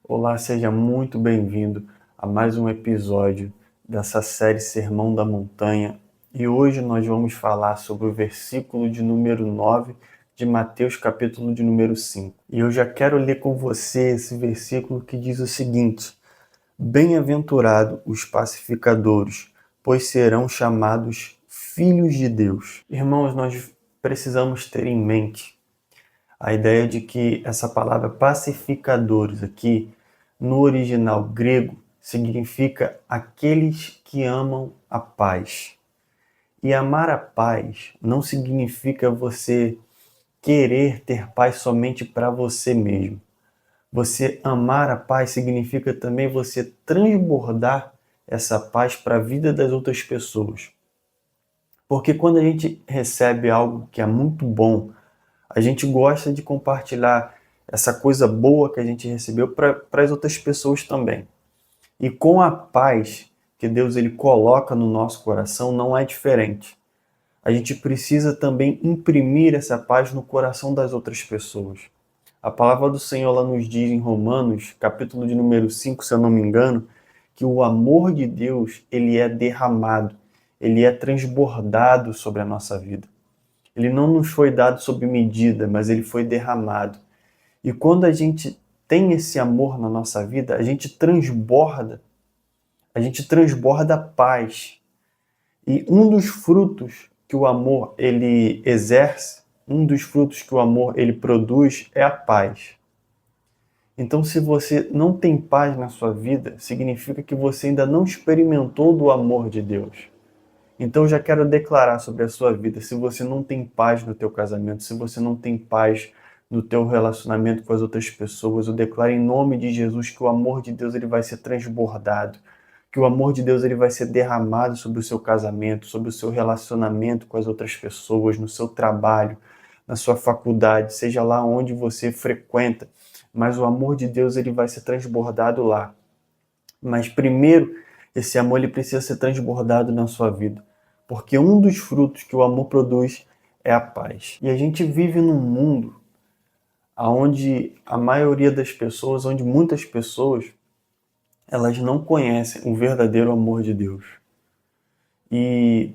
Olá, seja muito bem-vindo a mais um episódio dessa série Sermão da Montanha. E hoje nós vamos falar sobre o versículo de número 9 de Mateus, capítulo de número 5. E eu já quero ler com você esse versículo que diz o seguinte: Bem-aventurado os pacificadores, pois serão chamados filhos de Deus. Irmãos, nós precisamos ter em mente a ideia de que essa palavra pacificadores aqui, no original grego, significa aqueles que amam a paz. E amar a paz não significa você querer ter paz somente para você mesmo. Você amar a paz significa também você transbordar essa paz para a vida das outras pessoas. Porque quando a gente recebe algo que é muito bom, a gente gosta de compartilhar essa coisa boa que a gente recebeu para as outras pessoas também. E com a paz que Deus ele coloca no nosso coração, não é diferente. A gente precisa também imprimir essa paz no coração das outras pessoas. A palavra do Senhor ela nos diz em Romanos, capítulo de número 5, se eu não me engano, que o amor de Deus ele é derramado, ele é transbordado sobre a nossa vida. Ele não nos foi dado sob medida, mas ele foi derramado. E quando a gente tem esse amor na nossa vida, a gente transborda paz. E um dos frutos que o amor ele exerce, um dos frutos que o amor ele produz é a paz. Então, se você não tem paz na sua vida, significa que você ainda não experimentou do amor de Deus. Então, eu já quero declarar sobre a sua vida, se você não tem paz no teu casamento, se você não tem paz no teu relacionamento com as outras pessoas, eu declaro em nome de Jesus que o amor de Deus ele vai ser transbordado, que o amor de Deus ele vai ser derramado sobre o seu casamento, sobre o seu relacionamento com as outras pessoas, no seu trabalho, na sua faculdade, seja lá onde você frequenta, mas o amor de Deus ele vai ser transbordado lá. Mas primeiro, esse amor ele precisa ser transbordado na sua vida. Porque um dos frutos que o amor produz é a paz. E a gente vive num mundo onde a maioria das pessoas, onde muitas pessoas, elas não conhecem o verdadeiro amor de Deus. E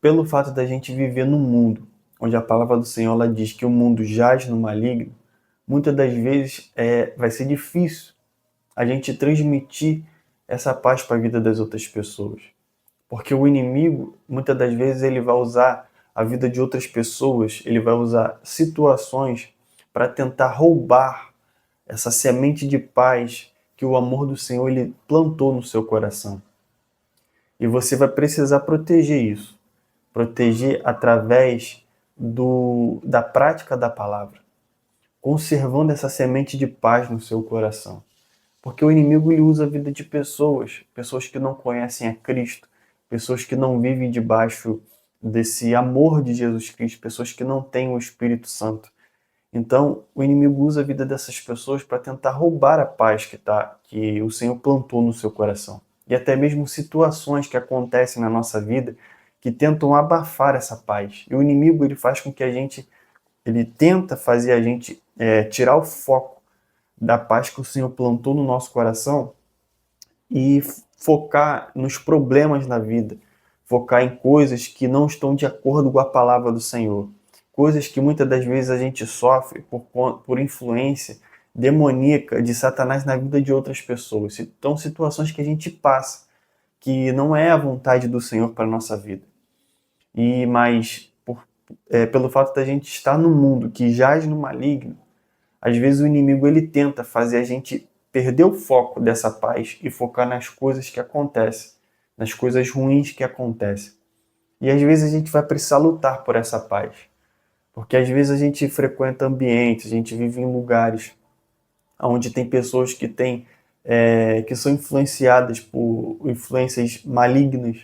pelo fato da gente viver num mundo onde a palavra do Senhor ela diz que o mundo jaz no maligno, muitas das vezes vai ser difícil a gente transmitir essa paz para a vida das outras pessoas. Porque o inimigo, muitas das vezes, ele vai usar a vida de outras pessoas, ele vai usar situações para tentar roubar essa semente de paz que o amor do Senhor ele plantou no seu coração. E você vai precisar proteger isso. Proteger através da prática da palavra. Conservando essa semente de paz no seu coração. Porque o inimigo ele usa a vida de pessoas que não conhecem a Cristo, pessoas que não vivem debaixo desse amor de Jesus Cristo, pessoas que não têm o Espírito Santo. Então, o inimigo usa a vida dessas pessoas para tentar roubar a paz que o Senhor plantou no seu coração. E até mesmo situações que acontecem na nossa vida que tentam abafar essa paz. E o inimigo ele faz com que ele tenta fazer a gente tirar o foco da paz que o Senhor plantou no nosso coração e focar nos problemas da vida, focar em coisas que não estão de acordo com a palavra do Senhor, coisas que muitas das vezes a gente sofre por influência demoníaca de Satanás na vida de outras pessoas. Então, situações que a gente passa, que não é a vontade do Senhor para a nossa vida. Mas pelo fato da gente estar num mundo que jaz no maligno, às vezes o inimigo ele tenta fazer a gente perder o foco dessa paz e focar nas coisas que acontecem, nas coisas ruins que acontecem. E às vezes a gente vai precisar lutar por essa paz. Porque às vezes a gente frequenta ambientes, a gente vive em lugares onde tem pessoas que são influenciadas por influências malignas,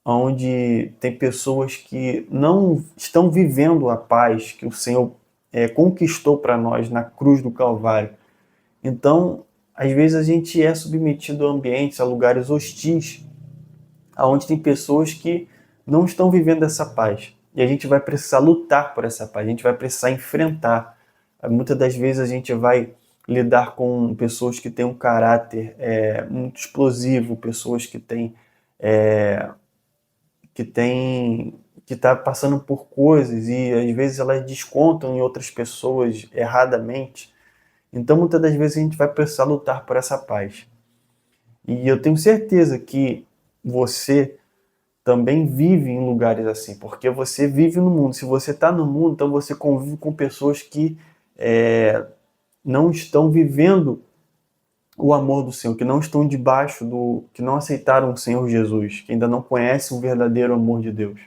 onde tem pessoas que não estão vivendo a paz que o Senhor conquistou para nós na cruz do Calvário. Então, às vezes a gente é submetido a ambientes, a lugares hostis, onde tem pessoas que não estão vivendo essa paz. E a gente vai precisar lutar por essa paz, a gente vai precisar enfrentar. Muitas das vezes a gente vai lidar com pessoas que têm um caráter muito explosivo, pessoas que tá passando por coisas e às vezes elas descontam em outras pessoas erradamente. Então muitas das vezes a gente vai precisar lutar por essa paz. E eu tenho certeza que você também vive em lugares assim, porque você vive no mundo. Se você está no mundo, então você convive com pessoas que não estão vivendo o amor do Senhor, que não estão debaixo que não aceitaram o Senhor Jesus, que ainda não conhecem o verdadeiro amor de Deus.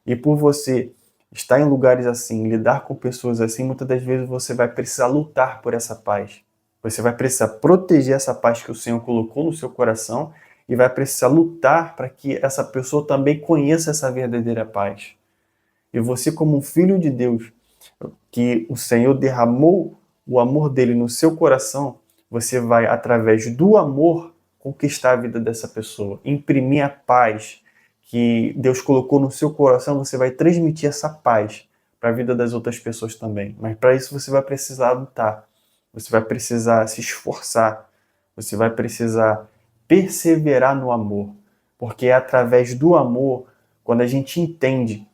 E por você estar em lugares assim, lidar com pessoas assim, muitas das vezes você vai precisar lutar por essa paz. Você vai precisar proteger essa paz que o Senhor colocou no seu coração e vai precisar lutar para que essa pessoa também conheça essa verdadeira paz. E você, como um filho de Deus, que o Senhor derramou o amor dele no seu coração, você vai, através do amor, conquistar a vida dessa pessoa, imprimir a paz que Deus colocou no seu coração, você vai transmitir essa paz para a vida das outras pessoas também. Mas para isso você vai precisar lutar, você vai precisar se esforçar, você vai precisar perseverar no amor, porque é através do amor, quando a gente entende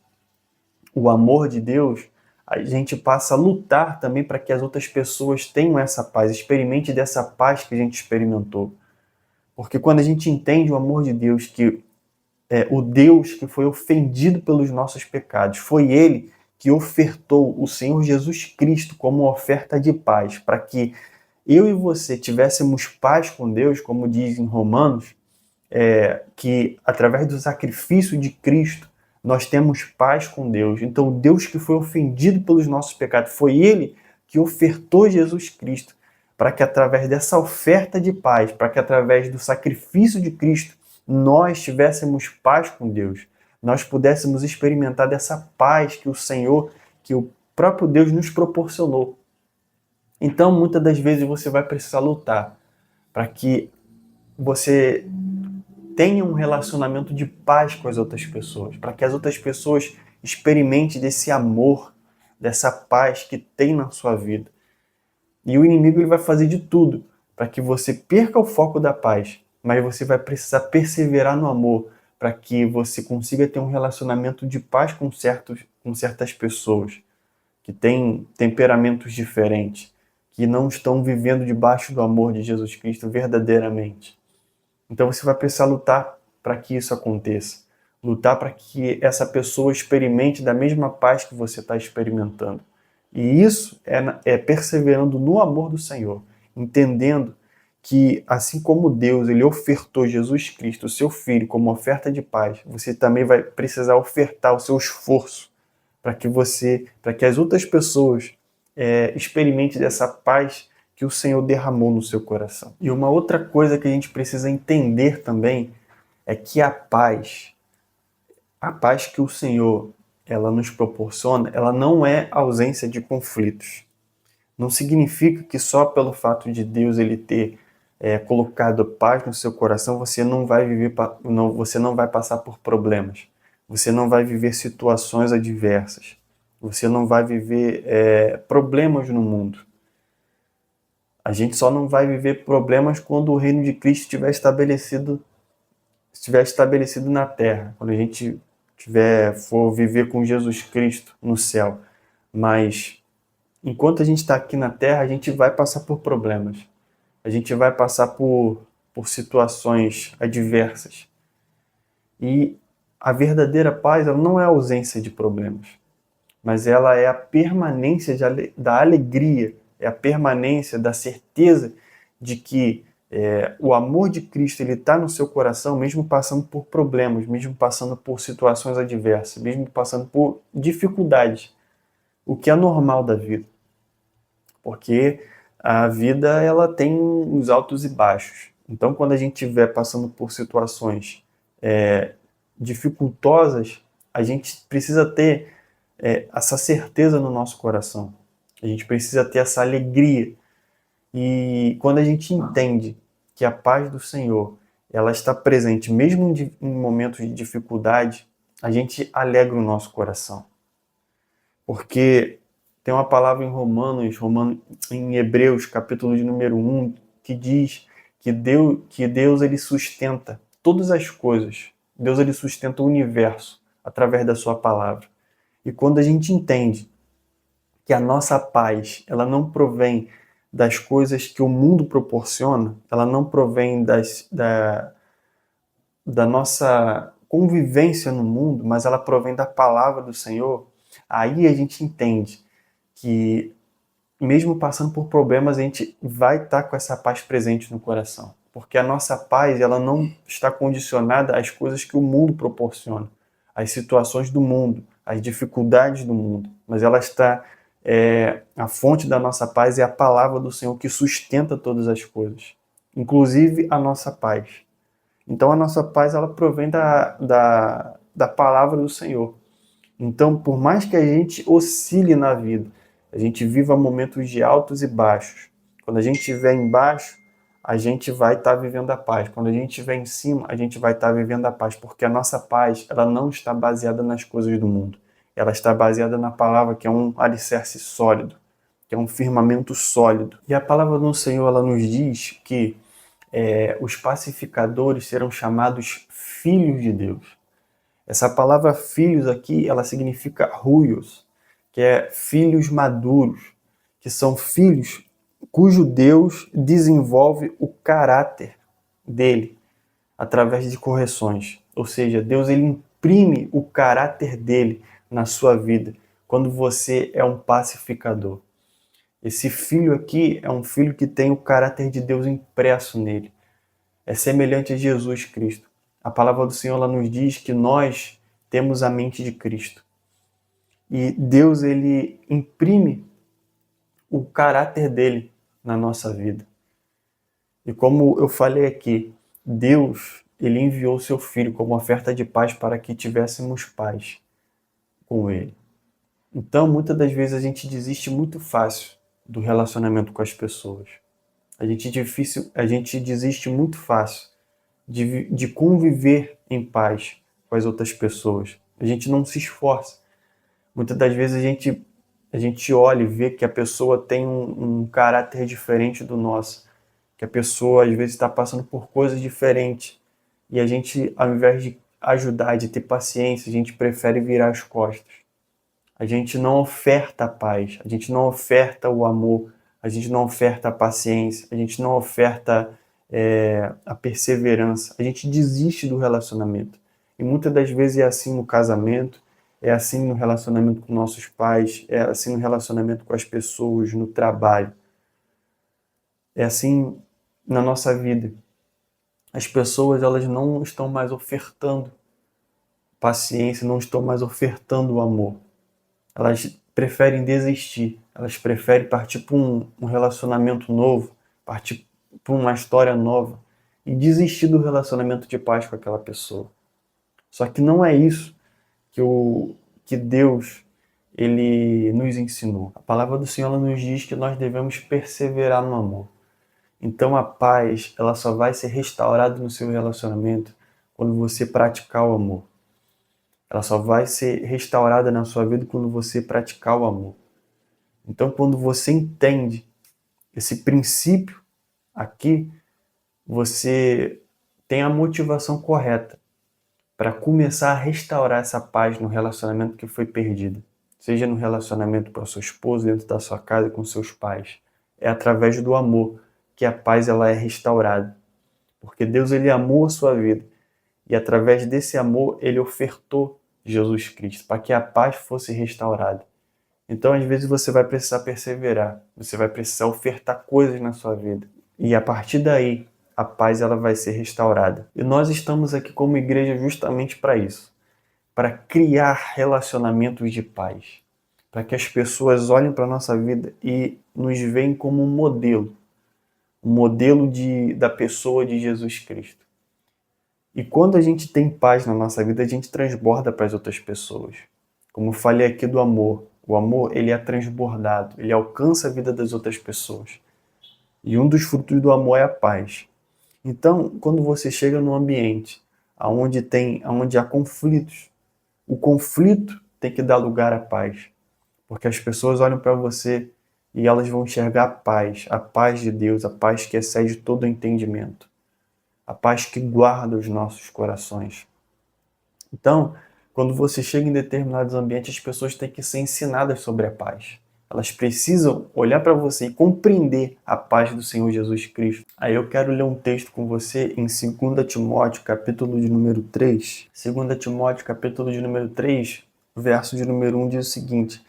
o amor de Deus, a gente passa a lutar também para que as outras pessoas tenham essa paz, experimente dessa paz que a gente experimentou. Porque quando a gente entende o amor de Deus, que é o Deus que foi ofendido pelos nossos pecados, foi Ele que ofertou o Senhor Jesus Cristo como oferta de paz, para que eu e você tivéssemos paz com Deus, como diz em Romanos, que através do sacrifício de Cristo nós temos paz com Deus. Então, Deus que foi ofendido pelos nossos pecados, foi Ele que ofertou Jesus Cristo, para que através dessa oferta de paz, para que através do sacrifício de Cristo, nós tivéssemos paz com Deus. Nós pudéssemos experimentar dessa paz que o Senhor, que o próprio Deus nos proporcionou. Então, muitas das vezes você vai precisar lutar para que você tenha um relacionamento de paz com as outras pessoas, para que as outras pessoas experimentem desse amor, dessa paz que tem na sua vida. E o inimigo ele vai fazer de tudo para que você perca o foco da paz, mas você vai precisar perseverar no amor para que você consiga ter um relacionamento de paz com certas pessoas que têm temperamentos diferentes, que não estão vivendo debaixo do amor de Jesus Cristo verdadeiramente. Então você vai precisar lutar para que isso aconteça. Lutar para que essa pessoa experimente da mesma paz que você está experimentando. E isso é perseverando no amor do Senhor, entendendo que assim como Deus ele ofertou Jesus Cristo, o seu Filho, como oferta de paz, você também vai precisar ofertar o seu esforço para que as outras pessoas experimentem dessa paz que o Senhor derramou no seu coração. E uma outra coisa que a gente precisa entender também é que a paz que o Senhor ela nos proporciona, ela não é ausência de conflitos. Não significa que só pelo fato de Deus ele ter colocado paz no seu coração, você não vai você não vai passar por problemas. Você não vai viver situações adversas. Você não vai viver problemas no mundo. A gente só não vai viver problemas quando o reino de Cristo estiver estabelecido na terra, quando a gente for viver com Jesus Cristo no céu. Mas enquanto a gente está aqui na terra, a gente vai passar por problemas. A gente vai passar por situações adversas. E a verdadeira paz ela não é a ausência de problemas, mas ela é a permanência da alegria, é a permanência da certeza de que o amor de Cristo ele está no seu coração, mesmo passando por problemas, mesmo passando por situações adversas, mesmo passando por dificuldades, o que é normal da vida, porque a vida ela tem os altos e baixos. Então, quando a gente estiver passando por situações dificultosas, a gente precisa ter essa certeza no nosso coração. A gente precisa ter essa alegria. E quando a gente entende que a paz do Senhor ela está presente, mesmo em momentos de dificuldade, a gente alegra o nosso coração. Porque tem uma palavra em em Hebreus, capítulo de número 1, que diz que Deus ele sustenta todas as coisas. Deus ele sustenta o universo através da sua palavra. E quando a gente entende que a nossa paz, ela não provém das coisas que o mundo proporciona, ela não provém da nossa convivência no mundo, mas ela provém da palavra do Senhor, aí a gente entende que, mesmo passando por problemas, a gente vai estar com essa paz presente no coração. Porque a nossa paz, ela não está condicionada às coisas que o mundo proporciona, às situações do mundo, às dificuldades do mundo, mas ela está a fonte da nossa paz é a palavra do Senhor que sustenta todas as coisas, inclusive a nossa paz. Então a nossa paz ela provém da palavra do Senhor. Então, por mais que a gente oscile na vida, a gente viva momentos de altos e baixos. Quando a gente estiver embaixo, a gente vai estar vivendo a paz. Quando a gente estiver em cima, a gente vai estar vivendo a paz, porque a nossa paz, ela não está baseada nas coisas do mundo. Ela está baseada na palavra, que é um alicerce sólido, que é um firmamento sólido. E a palavra do Senhor, ela nos diz que os pacificadores serão chamados filhos de Deus. Essa palavra filhos aqui, ela significa ruios, que é filhos maduros, que são filhos cujo Deus desenvolve o caráter dele através de correções. Ou seja, Deus ele imprime o caráter dele na sua vida quando você é um pacificador. Esse filho aqui é um filho que tem o caráter de Deus impresso nele. É semelhante a Jesus Cristo. A palavra do Senhor ela nos diz que nós temos a mente de Cristo. E Deus ele imprime o caráter dele na nossa vida. E como eu falei aqui, Deus ele enviou seu Filho como oferta de paz para que tivéssemos paz com ele. Então, muitas das vezes a gente desiste muito fácil do relacionamento com as pessoas. A gente desiste muito fácil de conviver em paz com as outras pessoas. A gente não se esforça. Muitas das vezes a gente olha e vê que a pessoa tem um caráter diferente do nosso, que a pessoa às vezes está passando por coisas diferentes e a gente, ao invés de ajudar, de ter paciência, a gente prefere virar as costas. A gente não oferta a paz, a gente não oferta o amor, a gente não oferta a paciência, a gente não oferta a perseverança, a gente desiste do relacionamento. E muitas das vezes é assim no casamento, é assim no relacionamento com nossos pais, é assim no relacionamento com as pessoas, no trabalho. É assim na nossa vida. As pessoas elas não estão mais ofertando paciência, não estão mais ofertando o amor. Elas preferem desistir, elas preferem partir para um relacionamento novo, partir para uma história nova e desistir do relacionamento de paz com aquela pessoa. Só que não é isso que Deus ele nos ensinou. A palavra do Senhor ela nos diz que nós devemos perseverar no amor. Então a paz ela só vai ser restaurada no seu relacionamento quando você praticar o amor. Ela só vai ser restaurada na sua vida quando você praticar o amor. Então, quando você entende esse princípio aqui, você tem a motivação correta para começar a restaurar essa paz no relacionamento que foi perdido. Seja no relacionamento com a sua esposa, dentro da sua casa, com seus pais. É através do amor que a paz ela é restaurada. Porque Deus ele amou a sua vida. E através desse amor, ele ofertou Jesus Cristo para que a paz fosse restaurada. Então, às vezes, você vai precisar perseverar. Você vai precisar ofertar coisas na sua vida. E a partir daí, a paz ela vai ser restaurada. E nós estamos aqui como igreja justamente para isso. Para criar relacionamentos de paz. Para que as pessoas olhem para a nossa vida e nos veem como um modelo. Um modelo da pessoa de Jesus Cristo. E quando a gente tem paz na nossa vida, a gente transborda para as outras pessoas. Como eu falei aqui do amor, o amor ele é transbordado, ele alcança a vida das outras pessoas. E um dos frutos do amor é a paz. Então, quando você chega num ambiente onde há conflitos, o conflito tem que dar lugar à paz, porque as pessoas olham para você e elas vão enxergar a paz de Deus, a paz que excede todo o entendimento, a paz que guarda os nossos corações. Então, quando você chega em determinados ambientes, as pessoas têm que ser ensinadas sobre a paz. Elas precisam olhar para você e compreender a paz do Senhor Jesus Cristo. Aí eu quero ler um texto com você em 2 Timóteo, capítulo de número 3. 2 Timóteo, capítulo de número 3, verso de número 1 diz o seguinte: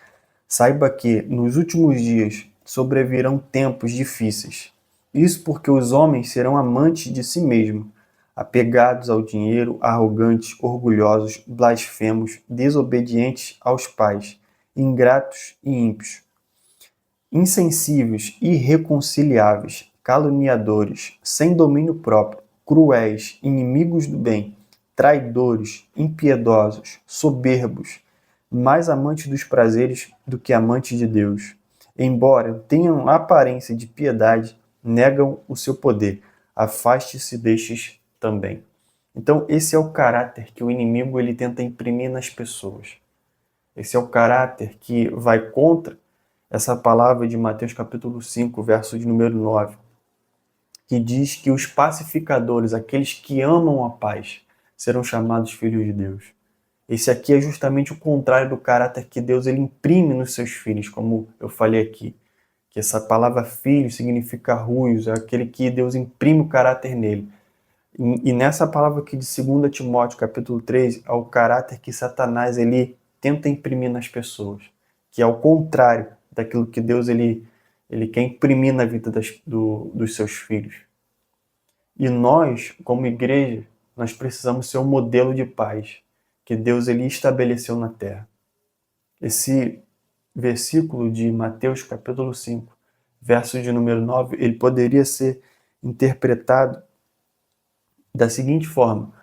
Saiba que, nos últimos dias, sobrevirão tempos difíceis. Isso porque os homens serão amantes de si mesmos, apegados ao dinheiro, arrogantes, orgulhosos, blasfemos, desobedientes aos pais, ingratos e ímpios, insensíveis, irreconciliáveis, caluniadores, sem domínio próprio, cruéis, inimigos do bem, traidores, impiedosos, soberbos, mais amantes dos prazeres do que amantes de Deus. Embora tenham aparência de piedade, negam o seu poder. Afaste-se destes também. Então, esse é o caráter que o inimigo ele tenta imprimir nas pessoas. Esse é o caráter que vai contra essa palavra de Mateus capítulo 5, verso de número 9, que diz que os pacificadores, aqueles que amam a paz, serão chamados filhos de Deus. Esse aqui é justamente o contrário do caráter que Deus ele imprime nos seus filhos, como eu falei aqui. Que essa palavra filho significa ruios, é aquele que Deus imprime o caráter nele. E nessa palavra aqui de 2 Timóteo, capítulo 3, é o caráter que Satanás ele tenta imprimir nas pessoas, que é o contrário daquilo que Deus ele quer imprimir na vida dos seus filhos. E nós, como igreja, nós precisamos ser um modelo de paz que Deus ele estabeleceu na terra. Esse versículo de Mateus capítulo 5, verso de número 9, ele poderia ser interpretado da seguinte forma: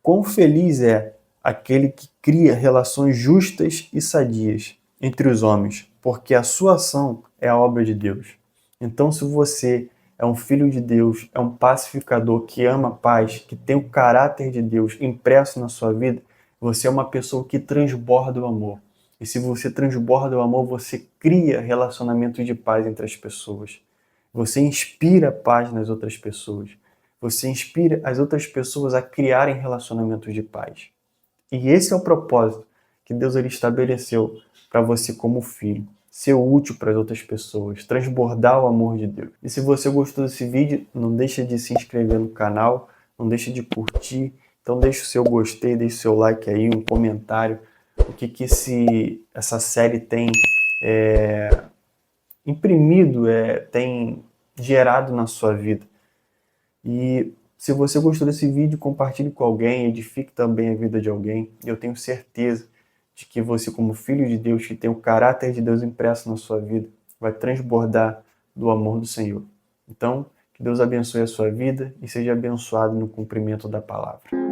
quão feliz é aquele que cria relações justas e sadias entre os homens, porque a sua ação é a obra de Deus. Então, se você é um filho de Deus, é um pacificador que ama a paz, que tem o caráter de Deus impresso na sua vida, você é uma pessoa que transborda o amor. E se você transborda o amor, você cria relacionamentos de paz entre as pessoas. Você inspira paz nas outras pessoas. Você inspira as outras pessoas a criarem relacionamentos de paz. E esse é o propósito que Deus ele estabeleceu para você como filho. Ser útil para as outras pessoas, transbordar o amor de Deus. E se você gostou desse vídeo, não deixa de se inscrever no canal, não deixa de curtir. Então deixa o seu gostei, deixa o seu like aí, um comentário. O que essa série tem imprimido, tem gerado na sua vida. E se você gostou desse vídeo, compartilhe com alguém, edifique também a vida de alguém. Eu tenho certeza de que você, como filho de Deus, que tem o caráter de Deus impresso na sua vida, vai transbordar do amor do Senhor. Então, que Deus abençoe a sua vida e seja abençoado no cumprimento da palavra.